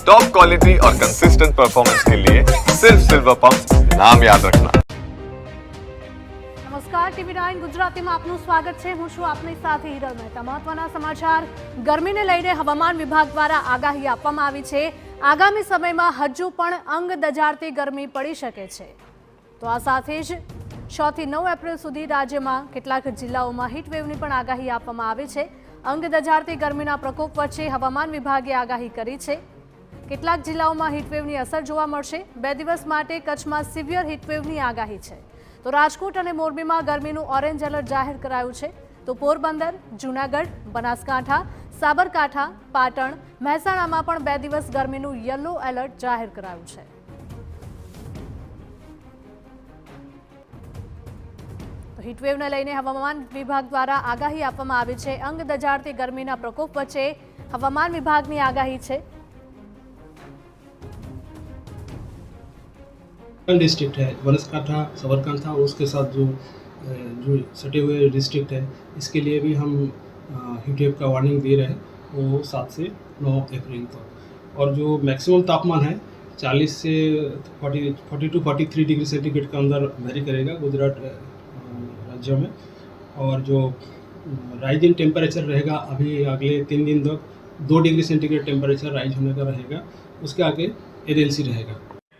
Top quality और consistent performance के लिए सिर्फ सिल्वर पंप नाम याद रखना। નમસ્કાર, TV9 ગુજરાતીમાં આપનું સ્વાગત છે। હું છું આપની સાથે હિરલ મહેતા। મહત્વના સમાચાર ગરમીને લઈને હવામાન વિભાગ દ્વારા આગાહી આપવામાં આવી છે। આગામી સમયમાં હજુ પણ અંગ દજાડતી ગરમી પડી શકે છે। તો આ સાથે જ 6 થી 9 એપ્રિલ સુધી રાજ્યમાં કેટલાક જિલ્લાઓમાં હીટવેવની પણ આગાહી આપવામાં આવી છે। અંગ દજાડતી ગરમીના પ્રકોપ વચ્ચે હવામાન વિભાગે આગાહી કરી છે। કેટલાક જિલ્લાઓમાં હીટવેવની અસર જોવા મળશે। 2 દિવસ માટે કચ્છમાં સિવિયર હીટવેવની આગાહી છે। તો રાજકોટ અને મોરબીમાં ગરમીનું ઓરેન્જ એલર્ટ જાહેર કરાયું છે। તો પોરબંદર, જૂનાગઢ, બનાસકાંઠા, સાબરકાંઠા, પાટણ, મહેસાણામાં પણ 2 દિવસ ગરમીનું યલો એલર્ટ જાહેર કરાયું છે। તો હીટવેવને લઈને હવામાન વિભાગ દ્વારા આગાહી આપવામાં આવી છે। અંગ દજાડતી ગરમીના પ્રકોપ વચ્ચે હવામાન વિભાગની આગાહી છે। डिस्ट्रिक्ट है बनासकांठा, साबरकांठा और उसके साथ जो सटे हुए डिस्ट्रिक्ट है, इसके लिए भी हम हीट वेव का वार्निंग दे रहे हैं। वो 7 से 9 अप्रैल तक। और जो मैक्सिमम तापमान है 40 से 40 टू 43 डिग्री सेंटीग्रेड के अंदर वेरी करेगा गुजरात राज्यों में। और जो राइजिंग टेम्परेचर रहेगा अभी अगले 3 दिन तक 2 डिग्री सेंटीग्रेड टेम्परेचर राइज होने का रहेगा। उसके आगे एलएलसी रहेगा।